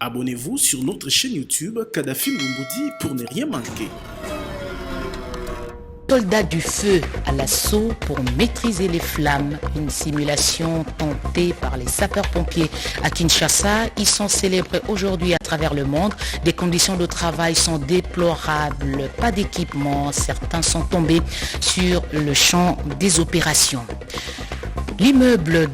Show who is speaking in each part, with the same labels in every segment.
Speaker 1: Abonnez-vous sur notre chaîne YouTube Kadhafi Moumoudi pour ne rien manquer.
Speaker 2: Soldats du feu à l'assaut pour maîtriser les flammes. Une simulation tentée par les sapeurs-pompiers à Kinshasa. Ils sont célébrés aujourd'hui à travers le monde. Des conditions de travail sont déplorables. Pas d'équipement. Certains sont tombés sur le champ des opérations. L'immeuble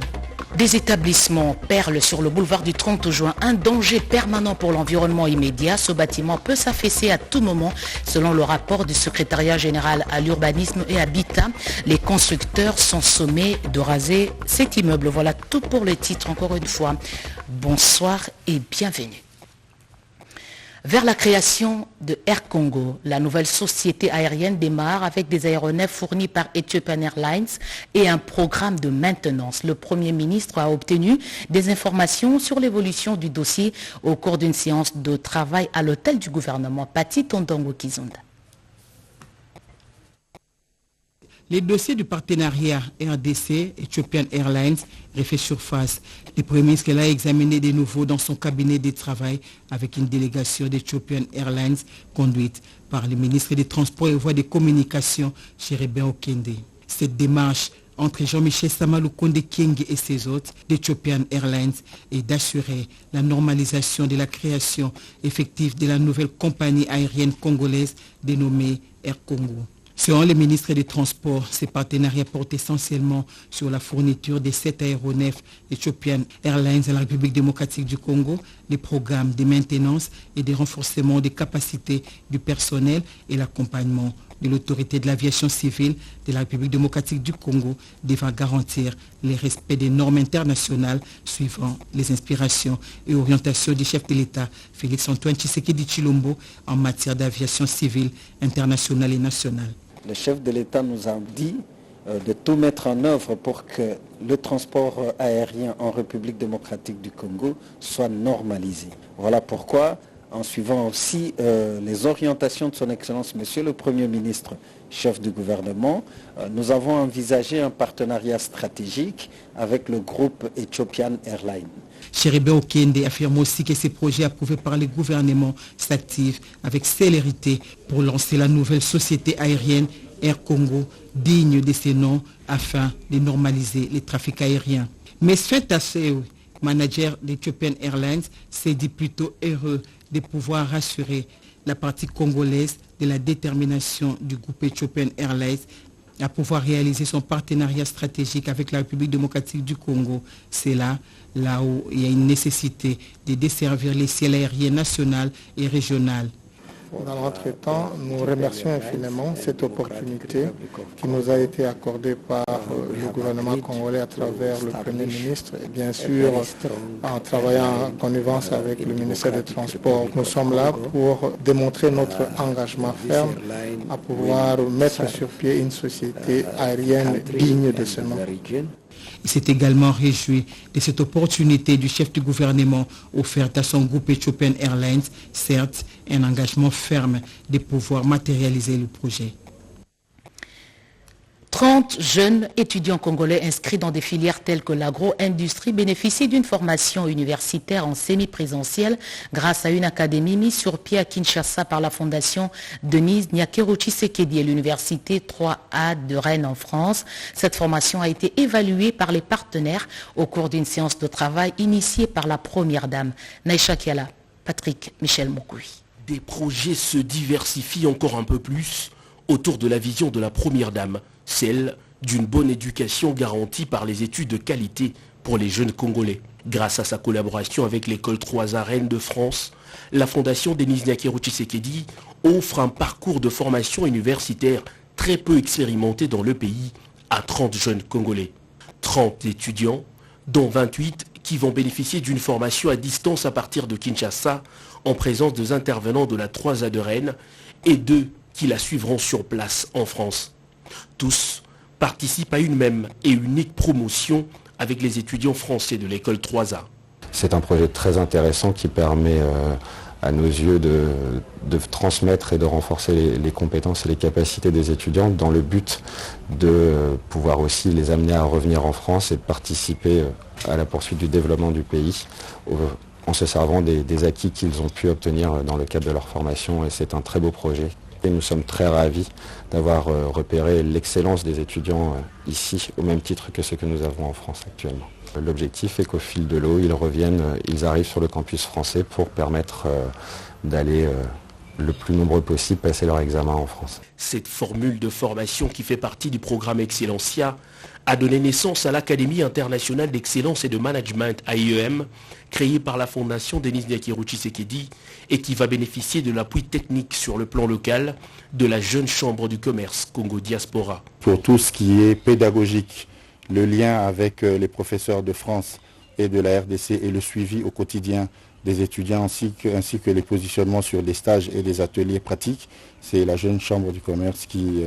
Speaker 2: des établissements perlent sur le boulevard du 30 juin, un danger permanent pour l'environnement immédiat. Ce bâtiment peut s'affaisser à tout moment, selon le rapport du secrétariat général à l'urbanisme et habitat. Les constructeurs sont sommés de raser cet immeuble. Voilà tout pour le titre, encore une fois. Bonsoir et bienvenue. Vers la création de Air Congo, la nouvelle société aérienne démarre avec des aéronefs fournis par Ethiopian Airlines et un programme de maintenance. Le Premier ministre a obtenu des informations sur l'évolution du dossier au cours d'une séance de travail à l'hôtel du gouvernement. Pati Tondongo Kizunda.
Speaker 3: Les dossiers du partenariat RDC, Ethiopian Airlines, refait surface. Le Premier ministre l'a examiné de nouveau dans son cabinet de travail avec une délégation d'Ethiopian Airlines conduite par le ministre des Transports et Voies de Communication, Chérébin Okende. Cette démarche entre Jean-Michel Samaloukonde Kyenge et ses hôtes d'Ethiopian Airlines est d'assurer la normalisation de la création effective de la nouvelle compagnie aérienne congolaise dénommée Air Congo. Selon le ministre des Transports, ces partenariats portent essentiellement sur la fourniture de 7 aéronefs Ethiopian Airlines à la République démocratique du Congo, les programmes de maintenance et de renforcement des capacités du personnel et l'accompagnement de l'autorité de l'aviation civile de la République démocratique du Congo devant garantir le respect des normes internationales suivant les inspirations et orientations du chef de l'État Félix-Antoine Tshisekedi Tshilombo en matière d'aviation civile internationale et nationale.
Speaker 4: Le chef de l'État nous a dit de tout mettre en œuvre pour que le transport aérien en République démocratique du Congo soit normalisé. Voilà pourquoi, en suivant aussi les orientations de son Excellence Monsieur le Premier ministre, chef du gouvernement, nous avons envisagé un partenariat stratégique avec le groupe Ethiopian Airlines.
Speaker 3: Chérébin Okende affirme aussi que ces projets approuvés par le gouvernement s'activent avec célérité pour lancer la nouvelle société aérienne Air Congo, digne de ces noms, afin de normaliser les trafics aériens. Mais Sven Tassew, manager d'Ethiopian Airlines, s'est dit plutôt heureux de pouvoir rassurer la partie congolaise de la détermination du groupe Ethiopian Airlines à pouvoir réaliser son partenariat stratégique avec la République démocratique du Congo. C'est là où il y a une nécessité de desservir les ciels aériens national et régional.
Speaker 5: Dans l'entretemps, nous remercions infiniment cette opportunité qui nous a été accordée par le gouvernement congolais à travers le Premier ministre et bien sûr en travaillant en connivence avec le ministère des Transports. Nous sommes là pour démontrer notre engagement ferme à pouvoir mettre sur pied une société aérienne digne de ce nom.
Speaker 3: Il s'est également réjoui de cette opportunité du chef du gouvernement offerte à son groupe Ethiopian Airlines, certes un engagement ferme de pouvoir matérialiser le projet.
Speaker 2: 30 jeunes étudiants congolais inscrits dans des filières telles que l'agro-industrie bénéficient d'une formation universitaire en semi-présentiel grâce à une académie mise sur pied à Kinshasa par la fondation Denise Nyakero Tshisekedi et l'université 3A de Rennes en France. Cette formation a été évaluée par les partenaires au cours d'une séance de travail initiée par la première dame. Naïcha Kiala, Patrick Michel Mokoui.
Speaker 6: Des projets se diversifient encore un peu plus autour de la vision de la première dame, celle d'une bonne éducation garantie par les études de qualité pour les jeunes Congolais. Grâce à sa collaboration avec l'école 3A Rennes de France, la fondation Denise Nyakero Tshisekedi offre un parcours de formation universitaire très peu expérimenté dans le pays à 30 jeunes Congolais. 30 étudiants, dont 28 qui vont bénéficier d'une formation à distance à partir de Kinshasa en présence des intervenants de la 3A de Rennes et 2 qui la suivront sur place en France. Tous participent à une même et unique promotion avec les étudiants français de l'école 3A.
Speaker 7: C'est un projet très intéressant qui permet à nos yeux de transmettre et de renforcer les compétences et les capacités des étudiants dans le but de pouvoir aussi les amener à revenir en France et de participer à la poursuite du développement du pays en se servant des acquis qu'ils ont pu obtenir dans le cadre de leur formation, et c'est un très beau projet. Et nous sommes très ravis d'avoir repéré l'excellence des étudiants ici, au même titre que ce que nous avons en France actuellement. L'objectif est qu'au fil de l'eau, ils arrivent sur le campus français pour permettre d'aller le plus nombreux possible passer leur examen en France.
Speaker 6: Cette formule de formation qui fait partie du programme Excellencia a donné naissance à l'Académie internationale d'excellence et de management AIEM, créée par la fondation Denis Nyakiro Tshisekedi et qui va bénéficier de l'appui technique sur le plan local de la jeune chambre du commerce Congo Diaspora.
Speaker 8: Pour tout ce qui est pédagogique, le lien avec les professeurs de France et de la RDC et le suivi au quotidien des étudiants ainsi que les positionnements sur des stages et des ateliers pratiques, c'est la jeune chambre du commerce qui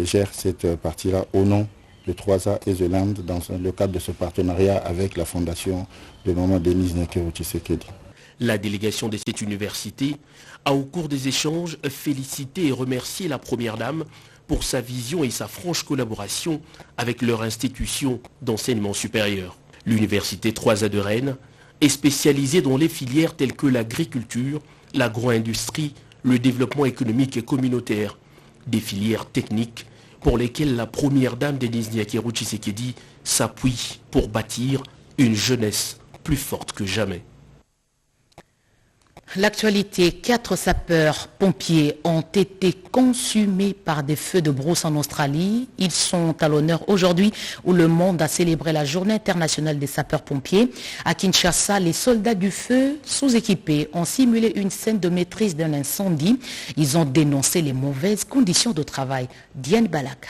Speaker 8: gère cette partie-là au nom de 3A et The Land dans le cadre de ce partenariat avec la fondation de Maman Denis Nyakiro Tshisekedi.
Speaker 6: La délégation de cette université a au cours des échanges félicité et remercié la Première Dame pour sa vision et sa franche collaboration avec leur institution d'enseignement supérieur. L'université 3A de Rennes est spécialisée dans les filières telles que l'agriculture, l'agro-industrie, le développement économique et communautaire, des filières techniques pour lesquelles la Première Dame Denis Nyakiro Tshisekedi s'appuie pour bâtir une jeunesse plus forte que jamais.
Speaker 2: L'actualité, 4 sapeurs-pompiers ont été consumés par des feux de brousse en Australie. Ils sont à l'honneur aujourd'hui où le monde a célébré la journée internationale des sapeurs-pompiers. À Kinshasa, les soldats du feu sous-équipés ont simulé une scène de maîtrise d'un incendie. Ils ont dénoncé les mauvaises conditions de travail. Diane Balaka.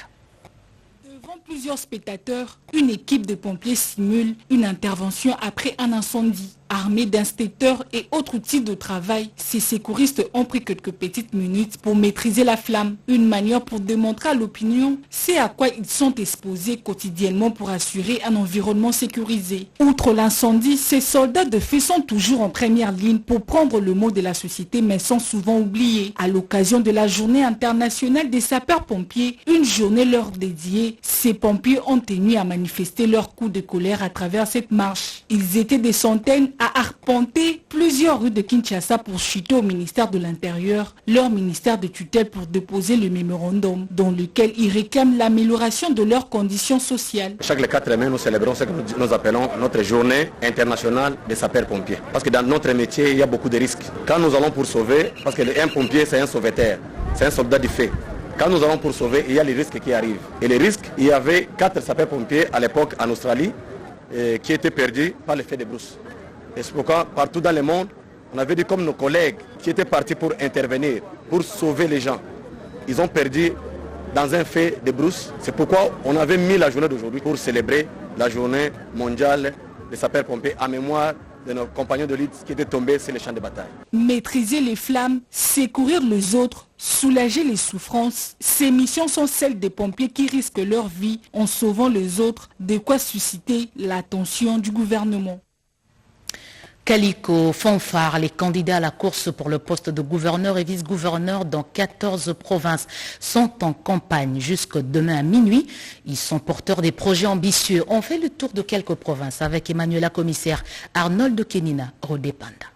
Speaker 9: Devant plusieurs spectateurs, une équipe de pompiers simule une intervention après un incendie. Armés d'inspecteurs et autres outils de travail, ces secouristes ont pris quelques petites minutes pour maîtriser la flamme. Une manière pour démontrer à l'opinion c'est à quoi ils sont exposés quotidiennement pour assurer un environnement sécurisé. Outre l'incendie, ces soldats de feu sont toujours en première ligne pour prendre le mot de la société mais sont souvent oubliés. À l'occasion de la journée internationale des sapeurs-pompiers, une journée leur dédiée, ces pompiers ont tenu à manifester leur coup de colère à travers cette marche. Ils étaient des centaines à arpenter plusieurs rues de Kinshasa pour chuter au ministère de l'Intérieur, leur ministère de tutelle, pour déposer le mémorandum dans lequel ils réclament l'amélioration de leurs conditions sociales.
Speaker 10: Chaque 4 mai, nous célébrons ce que nous appelons notre journée internationale des sapeurs-pompiers. Parce que dans notre métier, il y a beaucoup de risques. Quand nous allons pour sauver, parce qu'un pompier c'est un sauveteur, c'est un soldat du feu. Quand nous allons pour sauver, il y a les risques qui arrivent. Et les risques, il y avait 4 sapeurs-pompiers à l'époque en Australie qui étaient perdus par l'effet de brousse. Et c'est pourquoi partout dans le monde, on avait dit comme nos collègues qui étaient partis pour intervenir, pour sauver les gens. Ils ont perdu dans un feu de brousse. C'est pourquoi on avait mis la journée d'aujourd'hui pour célébrer la journée mondiale des sapeurs-pompiers en mémoire de nos compagnons de lutte qui étaient tombés sur les champs de bataille.
Speaker 9: Maîtriser les flammes, secourir les autres, soulager les souffrances, ces missions sont celles des pompiers qui risquent leur vie en sauvant les autres, de quoi susciter l'attention du gouvernement.
Speaker 2: Calico, fanfare, les candidats à la course pour le poste de gouverneur et vice-gouverneur dans 14 provinces sont en campagne jusqu'à demain à minuit. Ils sont porteurs des projets ambitieux. On fait le tour de quelques provinces avec Emmanuela Commissaire, Arnold Kenina, Rodé Panda.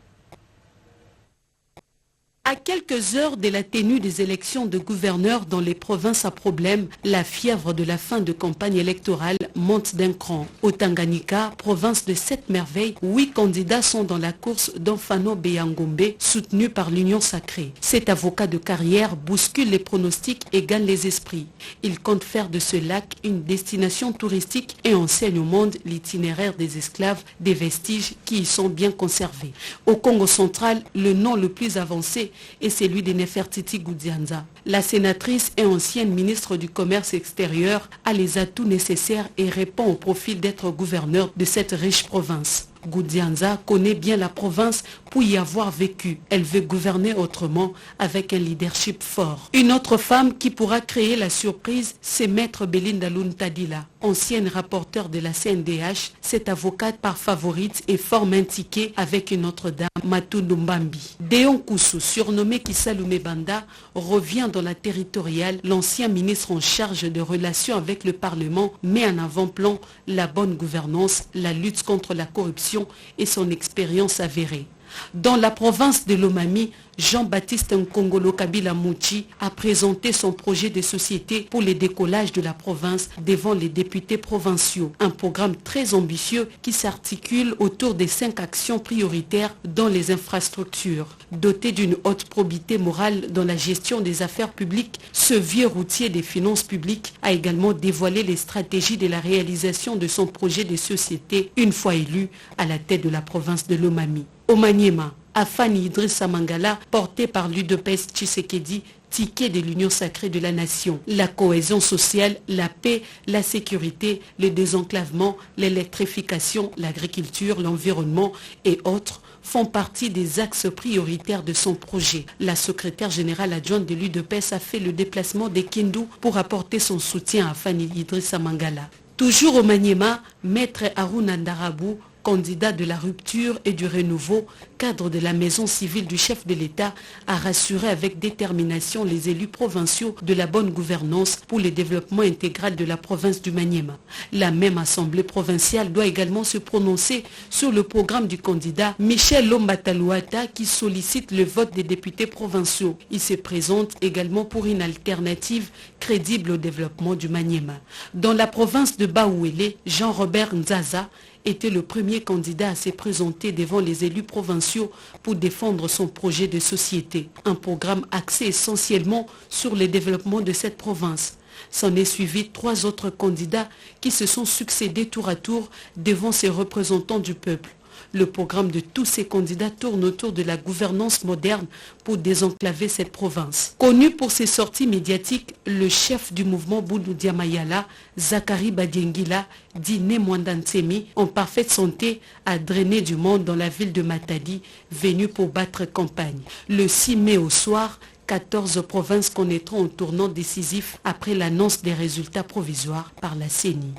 Speaker 11: À quelques heures de la tenue des élections de gouverneurs dans les provinces à problème, la fièvre de la fin de campagne électorale monte d'un cran. Au Tanganyika, province de 7 merveilles, 8 candidats sont dans la course d'Onfano Beyangombe, soutenu par l'Union sacrée. Cet avocat de carrière bouscule les pronostics et gagne les esprits. Il compte faire de ce lac une destination touristique et enseigne au monde l'itinéraire des esclaves, des vestiges qui y sont bien conservés. Au Congo central, le nom le plus avancé et celui de Nefertiti Goudianza. La sénatrice et ancienne ministre du Commerce extérieur a les atouts nécessaires et répond au profil d'être gouverneur de cette riche province. Goudianza connaît bien la province pour y avoir vécu. Elle veut gouverner autrement avec un leadership fort. Une autre femme qui pourra créer la surprise, c'est Maître Belinda Luntadila. Ancienne rapporteure de la CNDH, cette avocate par favorite et forme un ticket avec une autre dame, Matundu Mbambi. Déon Koussou, surnommé Kissalume Banda, revient dans la territoriale. L'ancien ministre en charge de relations avec le Parlement met en avant-plan la bonne gouvernance, la lutte contre la corruption formation et son expérience avérée. Dans la province de Lomami, Jean-Baptiste Nkongolo Kabila Mouchi a présenté son projet de société pour le décollage de la province devant les députés provinciaux. Un programme très ambitieux qui s'articule autour des 5 actions prioritaires dans les infrastructures. Doté d'une haute probité morale dans la gestion des affaires publiques, ce vieux routier des finances publiques a également dévoilé les stratégies de la réalisation de son projet de société une fois élu à la tête de la province de Lomami. Au Maniema, Afani Idrissa Mangala, porté par l'UDPS Tshisekedi, ticket de l'Union sacrée de la nation. La cohésion sociale, la paix, la sécurité, le désenclavement, l'électrification, l'agriculture, l'environnement et autres font partie des axes prioritaires de son projet. La secrétaire générale adjointe de l'UDPS a fait le déplacement de Kindu pour apporter son soutien à Afani Idrissa Mangala. Toujours au Maniema, Maître Aruna Ndarabou, candidat de la rupture et du renouveau, cadre de la maison civile du chef de l'État, a rassuré avec détermination les élus provinciaux de la bonne gouvernance pour le développement intégral de la province du Maniema. La même assemblée provinciale doit également se prononcer sur le programme du candidat Michel Lombatalouata qui sollicite le vote des députés provinciaux. Il se présente également pour une alternative crédible au développement du Maniema. Dans la province de Baouélé, Jean-Robert Nzaza était le premier candidat à se présenter devant les élus provinciaux pour défendre son projet de société. Un programme axé essentiellement sur le développement de cette province. S'en est suivi 3 autres candidats qui se sont succédés tour à tour devant ces représentants du peuple. Le programme de tous ces candidats tourne autour de la gouvernance moderne pour désenclaver cette province. Connu pour ses sorties médiatiques, le chef du mouvement Boundou Diamayala, Zakari Badiengila, dit né Mwandansemi, en parfaite santé, a drainé du monde dans la ville de Matadi, venu pour battre campagne. Le 6 mai au soir, 14 provinces connaîtront un tournant décisif après l'annonce des résultats provisoires par la CENI.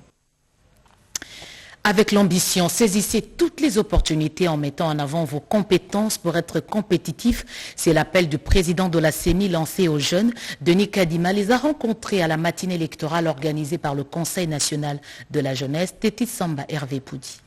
Speaker 2: Avec l'ambition, saisissez toutes les opportunités en mettant en avant vos compétences pour être compétitifs. C'est l'appel du président de la CENI lancé aux jeunes. Denis Kadima les a rencontrés à la matinée électorale organisée par le Conseil national de la jeunesse. Tétis Samba, Hervé Poudi.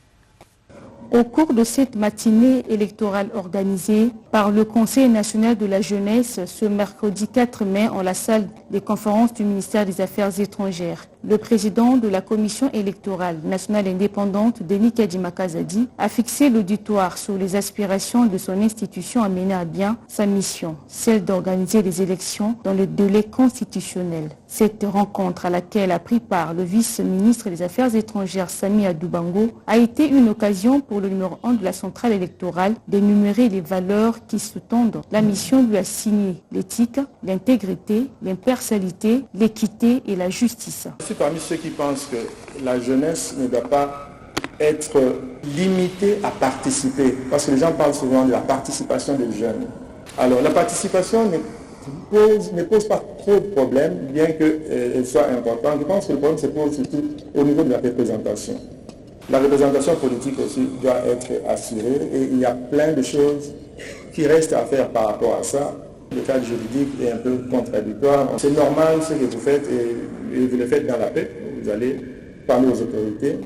Speaker 12: Au cours de cette matinée électorale organisée par le Conseil national de la jeunesse ce mercredi 4 mai en la salle des conférences du ministère des Affaires étrangères, le président de la commission électorale nationale indépendante, Denis Kadima Kazadi, a fixé l'auditoire sur les aspirations de son institution à mener à bien sa mission, celle d'organiser les élections dans le délai constitutionnel. Cette rencontre à laquelle a pris part le vice-ministre des Affaires étrangères Sami Adoubango a été une occasion pour le numéro 1 de la centrale électorale d'énumérer les valeurs qui sous-tendent la mission lui a signé: l'éthique, l'intégrité, l'impartialité, l'équité et la justice.
Speaker 13: Je suis parmi ceux qui pensent que la jeunesse ne doit pas être limitée à participer, parce que les gens parlent souvent de la participation des jeunes. Alors la participation ne pose pas trop de problèmes, bien qu'elle soit importante. Je pense que le problème se pose surtout au niveau de la représentation. La représentation politique aussi doit être assurée et il y a plein de choses qui restent à faire par rapport à ça. Le cadre juridique est un peu contradictoire. C'est normal ce que vous faites et vous le faites dans la paix. Vous allez parler aux autorités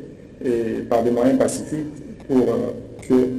Speaker 13: et par des moyens pacifiques pour que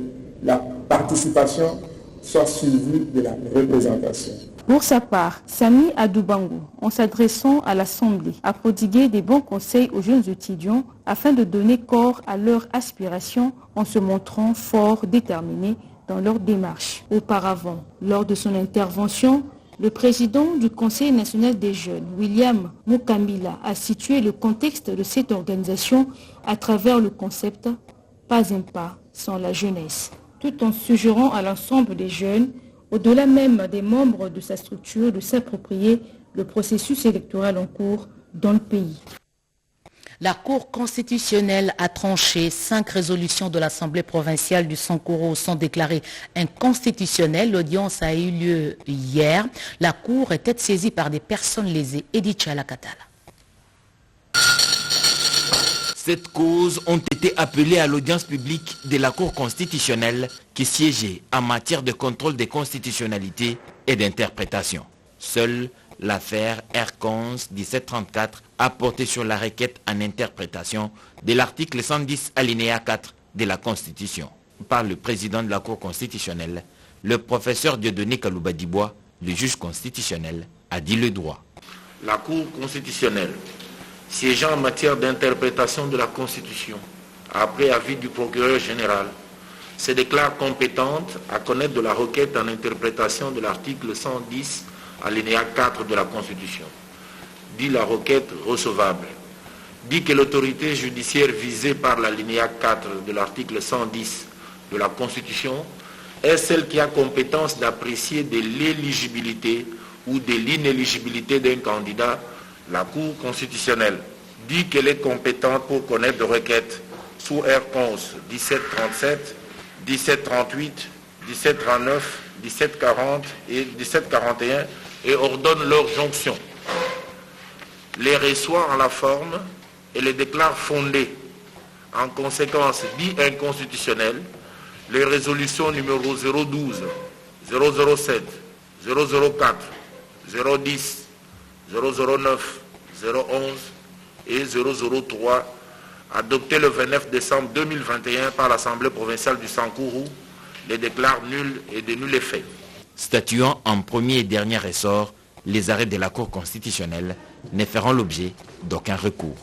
Speaker 13: la participation soit suivie de la représentation.
Speaker 12: Pour sa part, Sami Adoubango, en s'adressant à l'Assemblée, a prodigué des bons conseils aux jeunes étudiants afin de donner corps à leurs aspirations en se montrant fort déterminés dans leur démarche. Auparavant, lors de son intervention, le président du Conseil national des jeunes, William Mukambila, a situé le contexte de cette organisation à travers le concept « Pas un pas sans la jeunesse », tout en suggérant à l'ensemble des jeunes, au-delà même des membres de sa structure, de s'approprier le processus électoral en cours dans le pays.
Speaker 2: La Cour constitutionnelle a tranché. 5 résolutions de l'Assemblée provinciale du Sankoro sont déclarées inconstitutionnelles. L'audience a eu lieu hier. La Cour était saisie par des personnes lésées. Edith Chalakatala.
Speaker 14: 7 causes ont été appelées à l'audience publique de la Cour constitutionnelle qui siégeait en matière de contrôle des constitutionnalités et d'interprétation. Seule l'affaire R11 1734 a porté sur la requête en interprétation de l'article 110 alinéa 4 de la Constitution. Par le président de la Cour constitutionnelle, le professeur Dieudonné Kaloubadibois, le juge constitutionnel, a dit le droit.
Speaker 15: La Cour constitutionnelle, siégeant en matière d'interprétation de la Constitution, après avis du procureur général, se déclare compétente à connaître de la requête en interprétation de l'article 110, alinéa 4 de la Constitution. Dit la requête recevable. Dit que l'autorité judiciaire visée par l'alinéa 4 de l'article 110 de la Constitution est celle qui a compétence d'apprécier de l'éligibilité ou de l'inéligibilité d'un candidat. La Cour constitutionnelle dit qu'elle est compétente pour connaître de requêtes sous R11 1737, 1738, 1739, 1740 et 1741 et ordonne leur jonction. Les reçoit en la forme et les déclare fondées. En conséquence, dit inconstitutionnelles, les résolutions numéro 012, 007, 004, 010, 009, 011 et 003 adoptées le 29 décembre 2021 par l'Assemblée provinciale du Sankourou, les déclarent nuls et de nul effet.
Speaker 14: Statuant en premier et dernier ressort, les arrêts de la Cour constitutionnelle ne feront l'objet d'aucun recours.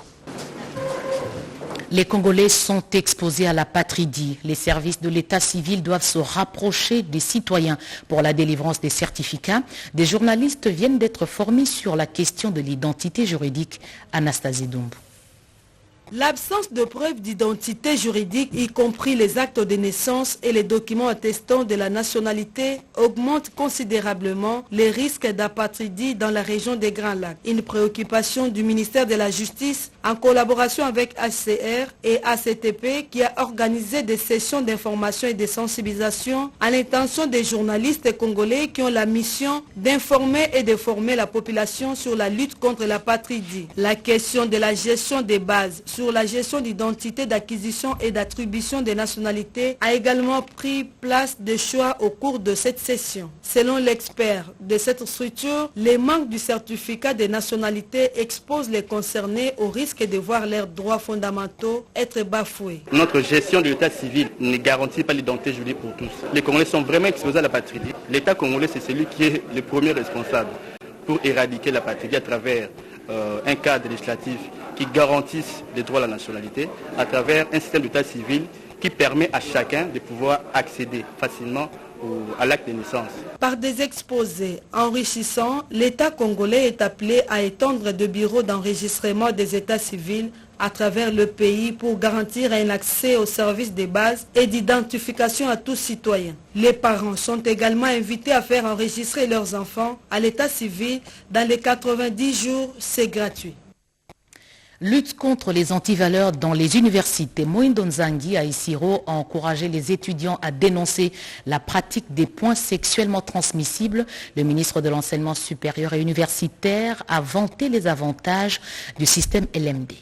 Speaker 2: Les Congolais sont exposés à l'apatridie. Les services de l'état civil doivent se rapprocher des citoyens pour la délivrance des certificats. Des journalistes viennent d'être formés sur la question de l'identité juridique. Anastasie Doumbou.
Speaker 16: L'absence de preuves d'identité juridique, y compris les actes de naissance et les documents attestant de la nationalité, augmente considérablement les risques d'apatridie dans la région des Grands Lacs. Une préoccupation du ministère de la Justice en collaboration avec HCR et ACTP qui a organisé des sessions d'information et de sensibilisation à l'intention des journalistes congolais qui ont la mission d'informer et de former la population sur la lutte contre l'apatridie. La question de la gestion des bases sur la gestion d'identité, d'acquisition et d'attribution des nationalités a également pris place de choix au cours de cette session. Selon l'expert de cette structure, les manques du certificat de nationalité exposent les concernés au risque de voir leurs droits fondamentaux être bafoués.
Speaker 17: Notre gestion de l'état civil ne garantit pas l'identité juridique pour tous. Les Congolais sont vraiment exposés à l'apatridie. L'État congolais, c'est celui qui est le premier responsable pour éradiquer l'apatridie à travers un cadre législatif qui garantisse les droits à la nationalité à travers un système d'état civil qui permet à chacun de pouvoir accéder facilement à l'acte de naissance.
Speaker 16: Par des exposés enrichissants, l'État congolais est appelé à étendre de bureaux d'enregistrement des états civils à travers le pays pour garantir un accès aux services de base et d'identification à tous citoyens. Les parents sont également invités à faire enregistrer leurs enfants à l'état civil dans les 90 jours, c'est gratuit.
Speaker 2: Lutte contre les antivaleurs dans les universités. Moïndo Nzangi à Isiro a encouragé les étudiants à dénoncer la pratique des points sexuellement transmissibles. Le ministre de l'Enseignement supérieur et universitaire a vanté les avantages du système LMD.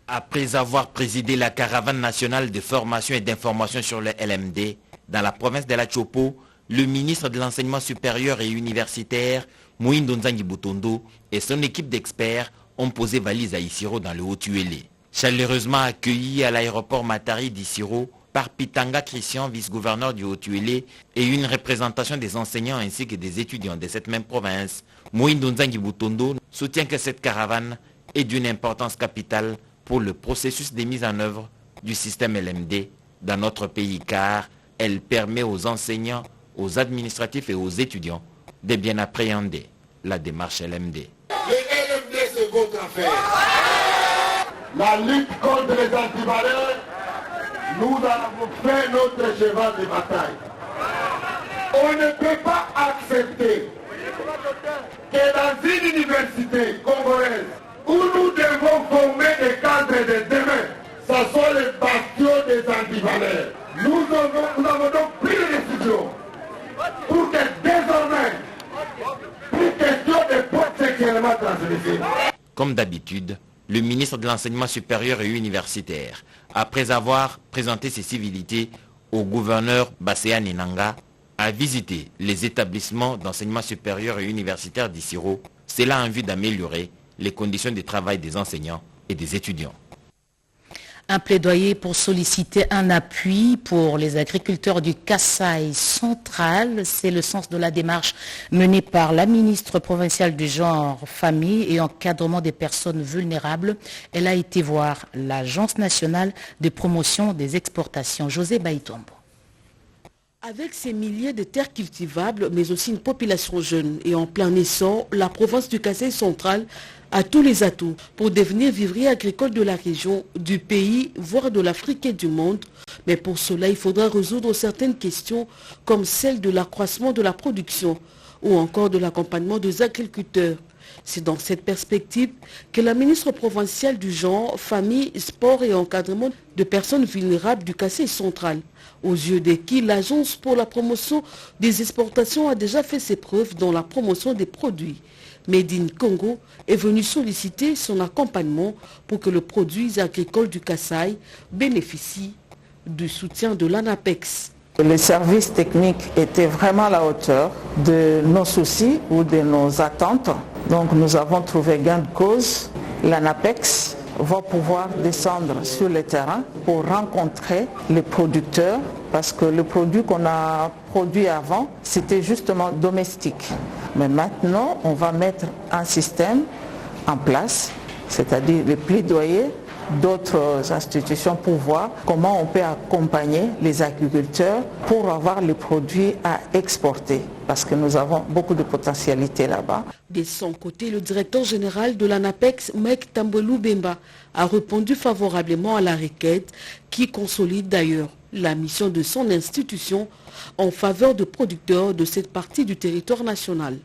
Speaker 14: Après avoir présidé la caravane nationale de formation et d'information sur le LMD dans la province de la Chopo, le ministre de l'Enseignement supérieur et universitaire, Moïndo Nzangi Butondo, et son équipe d'experts ont posé valise à Isiro dans le Haut-Tuélé. Chaleureusement accueilli à l'aéroport Matari d'Isiro par Pitanga Christian, vice-gouverneur du Haut-Tuélé, et une représentation des enseignants ainsi que des étudiants de cette même province, Moïndo Nzangi Butondo soutient que cette caravane est d'une importance capitale pour le processus de mise en œuvre du système LMD dans notre pays, car elle permet aux enseignants, aux administratifs et aux étudiants de bien appréhender la démarche LMD.
Speaker 18: Le LMD, c'est votre affaire. La lutte contre les antivaleurs, nous avons fait notre cheval de bataille. On ne peut pas accepter que dans une université congolaise où nous devons former des cadres de demain, ce sont les bastions des antivaleurs. Nous avons donc pris une décision pour que désormais, plus question de points sexuellement transmissibles.
Speaker 14: Comme d'habitude, le ministre de l'Enseignement supérieur et universitaire, après avoir présenté ses civilités au gouverneur Basséa Ninanga, a visité les établissements d'enseignement supérieur et universitaire d'Isiro, cela en vue d'améliorer les conditions de travail des enseignants et des étudiants.
Speaker 2: Un plaidoyer pour solliciter un appui pour les agriculteurs du Kasaï central. C'est le sens de la démarche menée par la ministre provinciale du genre, famille et encadrement des personnes vulnérables. Elle a été voir l'Agence nationale de promotion des exportations, José Baïtombo.
Speaker 19: Avec ses milliers de terres cultivables, mais aussi une population jeune et en plein essor, la province du Kasaï central a tous les atouts pour devenir vivrier agricole de la région, du pays, voire de l'Afrique et du monde. Mais pour cela, il faudra résoudre certaines questions comme celle de l'accroissement de la production ou encore de l'accompagnement des agriculteurs. C'est dans cette perspective que la ministre provinciale du genre, famille, sport et encadrement de personnes vulnérables du Kasaï central, aux yeux de qui l'Agence pour la promotion des exportations a déjà fait ses preuves dans la promotion des produits Made in Congo, est venue solliciter son accompagnement pour que le produit agricole du Kasaï bénéficie du soutien de l'ANAPEX.
Speaker 20: Les services techniques étaient vraiment à la hauteur de nos soucis ou de nos attentes. Donc nous avons trouvé gain de cause. L'ANAPEX va pouvoir descendre sur le terrain pour rencontrer les producteurs parce que le produit qu'on a produit avant, c'était justement domestique. Mais maintenant, on va mettre un système en place, c'est-à-dire les plaidoyers d'autres institutions pour voir comment on peut accompagner les agriculteurs pour avoir les produits à exporter, parce que nous avons beaucoup de potentialités là-bas.
Speaker 19: De son côté, le directeur général de l'ANAPEX, Mike Tambelou Bemba, a répondu favorablement à la requête qui consolide d'ailleurs la mission de son institution en faveur de producteurs de cette partie du territoire national.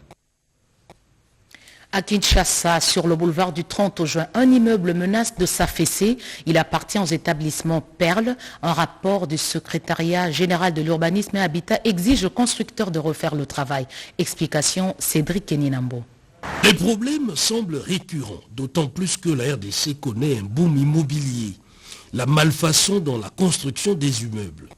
Speaker 2: À Kinshasa, sur le boulevard du 30 juin, un immeuble menace de s'affaisser. Il appartient aux établissements Perle. Un rapport du secrétariat général de l'urbanisme et habitat exige aux constructeurs de refaire le travail. Explication, Cédric Keninambo.
Speaker 6: Les problèmes semblent récurrents, d'autant plus que la RDC connaît un boom immobilier. La malfaçon dans la construction des immeubles.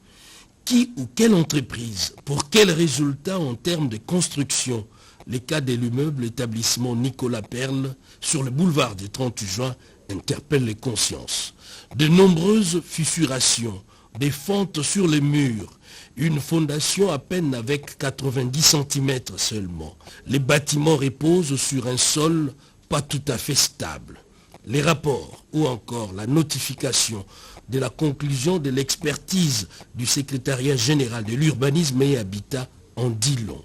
Speaker 6: Qui ou quelle entreprise, pour quels résultats en termes de construction? Les cas de l'immeuble établissement Nicolas Perle sur le boulevard du 30 juin interpellent les consciences. De nombreuses fissurations, des fentes sur les murs, une fondation à peine avec 90 cm seulement. Les bâtiments reposent sur un sol pas tout à fait stable. Les rapports ou encore la notification de la conclusion de l'expertise du secrétariat général de l'urbanisme et habitat en dit long.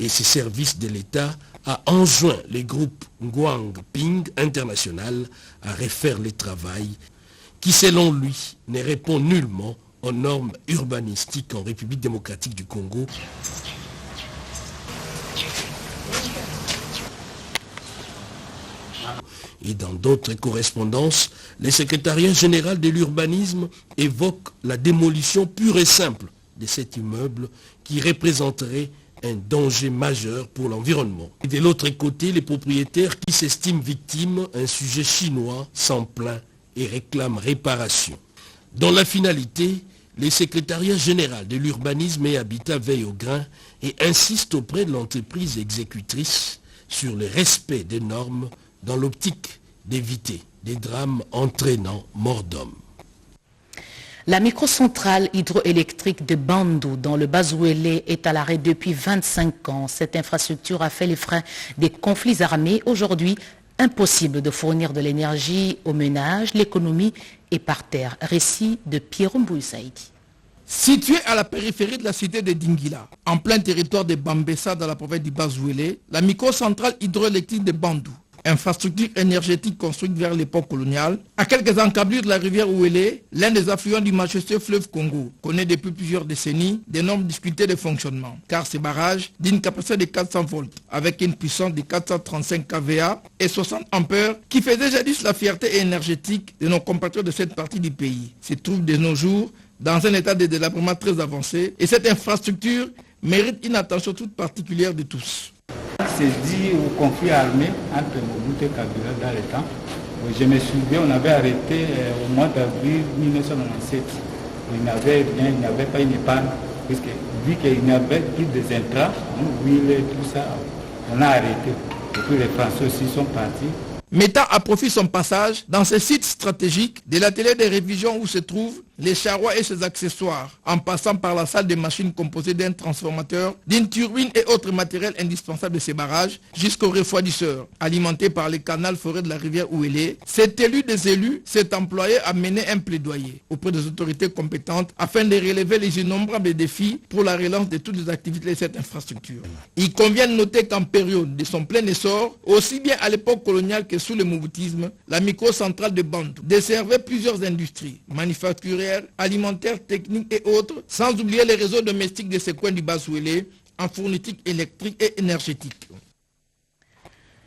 Speaker 6: Et ces services de l'État a enjoint les groupes Nguang Ping International à refaire le travail qui, selon lui, ne répond nullement aux normes urbanistiques en République démocratique du Congo. Et dans d'autres correspondances, le secrétariat général de l'urbanisme évoque la démolition pure et simple de cet immeuble qui représenterait un danger majeur pour l'environnement. Et de l'autre côté, les propriétaires qui s'estiment victimes, un sujet chinois s'en plaint et réclament réparation. Dans la finalité, le secrétariat général de l'urbanisme et habitat veille au grain et insiste auprès de l'entreprise exécutrice sur le respect des normes dans l'optique d'éviter des drames entraînant mort d'homme.
Speaker 2: La microcentrale hydroélectrique de Bandou dans le Bazouélé est à l'arrêt depuis 25 ans. Cette infrastructure a fait les frais des conflits armés. Aujourd'hui, impossible de fournir de l'énergie aux ménages, l'économie est par terre. Récit de Pierre Mbouy Saïdi.
Speaker 21: Située à la périphérie de la cité de Dingila, en plein territoire de Bambessa dans la province du Bazouélé, la microcentrale hydroélectrique de Bandou, infrastructure énergétique construite vers l'époque coloniale, à quelques encablures de la rivière Ouélé, l'un des affluents du majestueux fleuve Congo, connaît depuis plusieurs décennies des normes discutées de fonctionnement, car ces barrages d'une capacité de 400 volts, avec une puissance de 435 kVA et 60 ampères, qui faisait jadis la fierté énergétique de nos compatriotes de cette partie du pays, se trouve de nos jours dans un état de délabrement très avancé, et cette infrastructure mérite une attention toute particulière de tous.
Speaker 22: C'est dû au conflit armé entre Mobutu et Kabila dans le temps. Je me souviens, on avait arrêté au mois d'avril 1997. Il n'y avait rien, il n'y avait pas une épargne, puisque vu qu'il n'y avait plus des intrants, l'huile et tout ça, on a arrêté. Et puis les Français aussi sont partis.
Speaker 21: mettant à profit son passage dans ce site stratégique de l'atelier de révision où se trouvent les charrois et ses accessoires, en passant par la salle des machines composée d'un transformateur, d'une turbine et autres matériels indispensables de ces barrages, jusqu'au refroidisseur, alimenté par les canals forêts de la rivière Ouélé. Cet élu des élus s'est employé à mener un plaidoyer auprès des autorités compétentes afin de relever les innombrables défis pour la relance de toutes les activités de cette infrastructure. Il convient de noter qu'en période de son plein essor, aussi bien à l'époque coloniale que sous le mobutisme, la microcentrale de Bandou desservait plusieurs industries, manufacturières, alimentaires, techniques et autres, sans oublier les réseaux domestiques de ces coins du Bas-Ouélé en fourniture électrique et énergétique.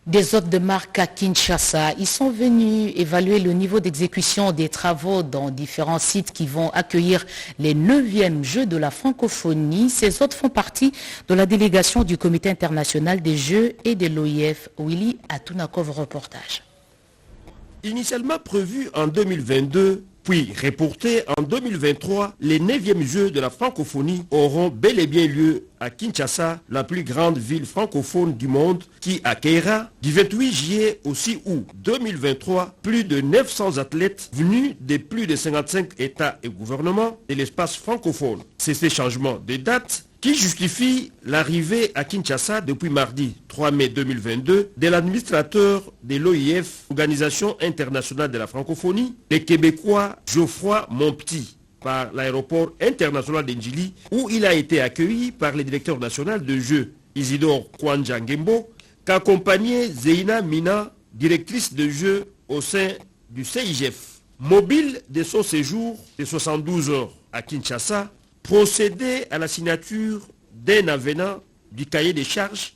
Speaker 2: Des hôtes de marque à Kinshasa, ils sont venus évaluer le niveau d'exécution des travaux dans différents sites qui vont accueillir les 9e Jeux de la francophonie. Ces hôtes font partie de la délégation du Comité international des Jeux et de l'OIF. Willy Atunakov, reportage.
Speaker 6: Initialement prévu en 2022, puis reporté en 2023, les 9e Jeux de la francophonie auront bel et bien lieu à Kinshasa, la plus grande ville francophone du monde, qui accueillera du 28 juillet au 6 août 2023 plus de 900 athlètes venus de plus de 55 États et gouvernements de l'espace francophone. C'est ces changements de date qui justifie l'arrivée à Kinshasa depuis mardi 3 mai 2022 de l'administrateur de l'OIF, Organisation internationale de la francophonie, le Québécois Geoffroy Montpetit, par l'aéroport international d'Ndjili, où il a été accueilli par le directeur national de jeux Isidore Kwanjangembo, qu'accompagnait Zeina Mina, directrice de jeux au sein du CIGF. Mobile de son séjour de 72 heures à Kinshasa, procéder à la signature d'un avenant du cahier des charges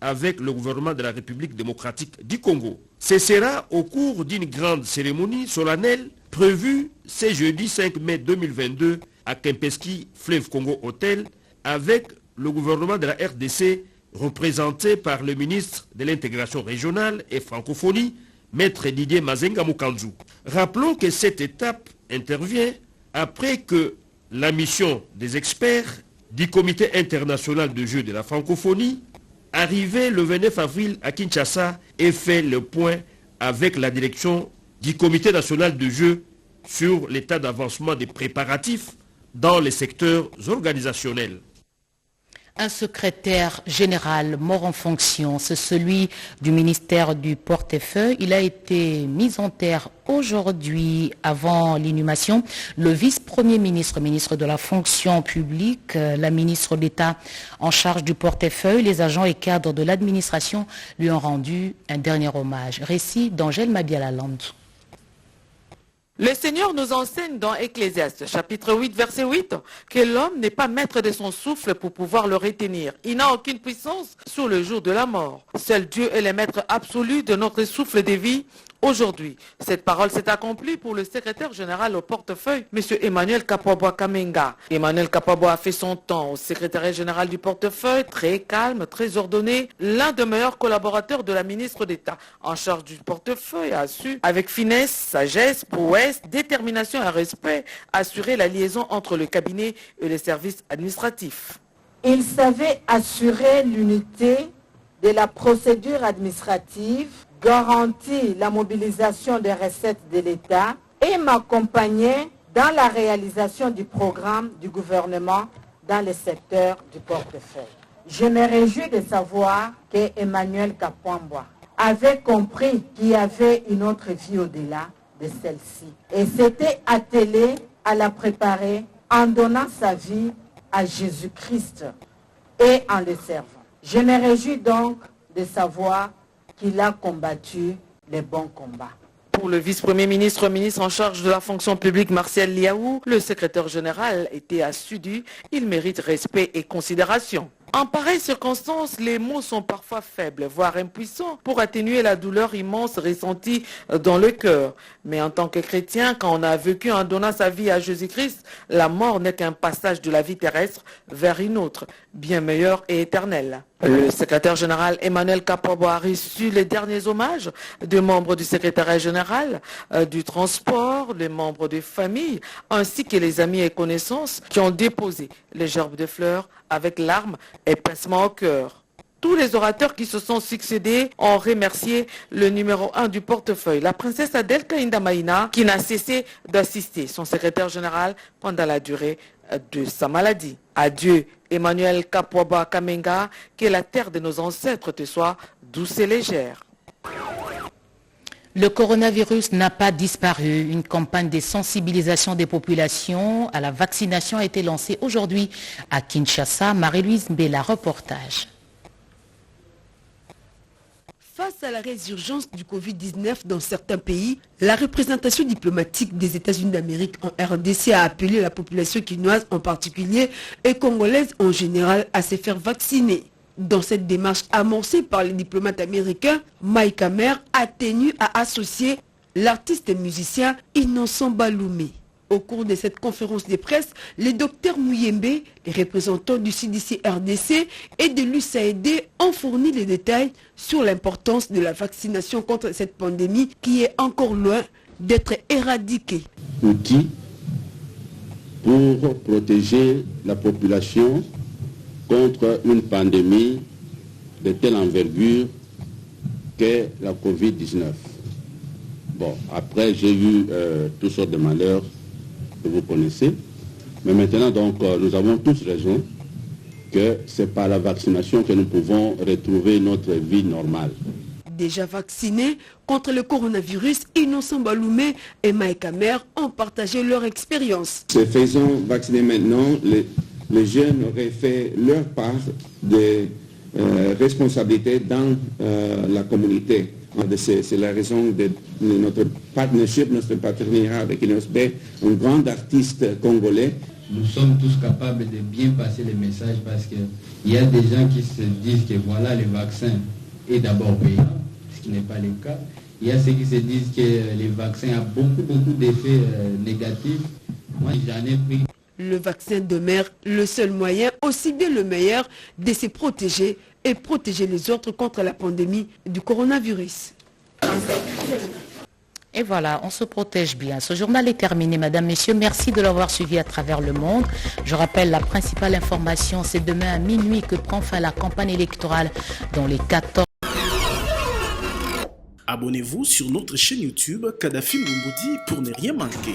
Speaker 6: avec le gouvernement de la République démocratique du Congo. Ce sera au cours d'une grande cérémonie solennelle prévue ce jeudi 5 mai 2022 à Kempinski Fleuve Congo Hotel avec le gouvernement de la RDC représenté par le ministre de l'intégration régionale et francophonie, Maître Didier Mazenga Mukanzu. Rappelons que cette étape intervient après que la mission des experts du Comité international de jeux de la francophonie, arrivée le 29 avril à Kinshasa, et fait le point avec la direction du Comité national de jeux sur l'état d'avancement des préparatifs dans les secteurs organisationnels.
Speaker 2: Un secrétaire général mort en fonction, c'est celui du ministère du Portefeuille. Il a été mis en terre aujourd'hui avant l'inhumation. Le vice-premier ministre, ministre de la fonction publique, la ministre d'État en charge du portefeuille, les agents et cadres de l'administration lui ont rendu un dernier hommage. Récit d'Angèle Mabiala-Land.
Speaker 1: Le Seigneur nous enseigne dans Ecclésiaste, chapitre 8, verset 8, que l'homme n'est pas maître de son souffle pour pouvoir le retenir. Il n'a aucune puissance sur le jour de la mort. Seul Dieu est le maître absolu de notre souffle de vie. Aujourd'hui, cette parole s'est accomplie pour le secrétaire général au portefeuille, M. Emmanuel Kapwabwa Kamenga. Emmanuel Kapwabwa a fait son temps au secrétaire général du portefeuille, très calme, très ordonné, l'un des meilleurs collaborateurs de la ministre d'État en charge du portefeuille, a su, avec finesse, sagesse, prouesse, détermination et respect, assurer la liaison entre le cabinet et les services administratifs.
Speaker 4: Il savait assurer l'unité de la procédure administrative, garantit la mobilisation des recettes de l'État et m'accompagnait dans la réalisation du programme du gouvernement dans le secteur du portefeuille. Je me réjouis de savoir que Emmanuel Kapwabwa avait compris qu'il y avait une autre vie au-delà de celle-ci et s'était attelé à la préparer en donnant sa vie à Jésus-Christ et en le servant. Je me réjouis donc de savoir qu'il a combattu les bons combats.
Speaker 1: Pour le vice-premier ministre, ministre en charge de la fonction publique Martial Liaou, le secrétaire général était assidu, il mérite respect et considération. En pareille circonstance, les mots sont parfois faibles, voire impuissants, pour atténuer la douleur immense ressentie dans le cœur. Mais en tant que chrétien, quand on a vécu en donnant sa vie à Jésus-Christ, la mort n'est qu'un passage de la vie terrestre vers une autre, bien meilleure et éternelle. Le secrétaire général Emmanuel Kapwabwa a reçu les derniers hommages des membres du secrétariat général, du transport, les membres des familles, ainsi que les amis et connaissances qui ont déposé les gerbes de fleurs avec larmes et pincement au cœur. Tous les orateurs qui se sont succédés ont remercié le numéro 1 du portefeuille, la princesse Adèle Kainda Maïna, qui n'a cessé d'assister son secrétaire général pendant la durée de sa maladie. Adieu Emmanuel Kapwaba Kamenga, que la terre de nos ancêtres te soit douce et légère.
Speaker 2: Le coronavirus n'a pas disparu. Une campagne de sensibilisation des populations à la vaccination a été lancée aujourd'hui à Kinshasa. Marie-Louise Mbela, reportage.
Speaker 3: Face à la résurgence du Covid-19 dans certains pays, la représentation diplomatique des États-Unis d'Amérique en RDC a appelé la population quinoise en particulier et congolaise en général à se faire vacciner. Dans cette démarche amorcée par les diplomates américains, Mike Hammer a tenu à associer l'artiste et musicien Innocent Baloumé. Au cours de cette conférence de presse, les docteurs Mouyembe, les représentants du CDC RDC et de l'USAID ont fourni les détails sur l'importance de la vaccination contre cette pandémie qui est encore loin d'être éradiquée.
Speaker 5: Outil pour protéger la population contre une pandémie de telle envergure qu'est la Covid-19. Bon, après j'ai eu toutes sortes de malheurs que vous connaissez, mais maintenant donc nous avons tous raison que c'est par la vaccination que nous pouvons retrouver notre vie normale.
Speaker 3: Déjà vaccinés contre le coronavirus, Innocent Baloumé et Mike Hammer ont partagé leur expérience.
Speaker 23: Se faisant vacciner maintenant, les jeunes auraient fait leur part de responsabilité dans la communauté. C'est la raison de notre partnership, notre partenariat avec l'UNSB, un grand artiste congolais.
Speaker 24: Nous sommes tous capables de bien passer les messages parce qu'il y a des gens qui se disent que voilà, le vaccin est d'abord payant, ce qui n'est pas le cas. Il y a ceux qui se disent que les vaccins ont beaucoup d'effets négatifs. Moi, j'en ai pris.
Speaker 3: Le vaccin demeure le seul moyen, aussi bien le meilleur, de se protéger et protéger les autres contre la pandémie du coronavirus.
Speaker 2: Et voilà, on se protège bien. Ce journal est terminé, mesdames, messieurs. Merci de l'avoir suivi à travers le monde. Je rappelle la principale information, c'est demain à minuit que prend fin la campagne électorale dans les 14...
Speaker 25: Abonnez-vous sur notre chaîne YouTube Kadhafi Mboumoudi pour ne rien manquer.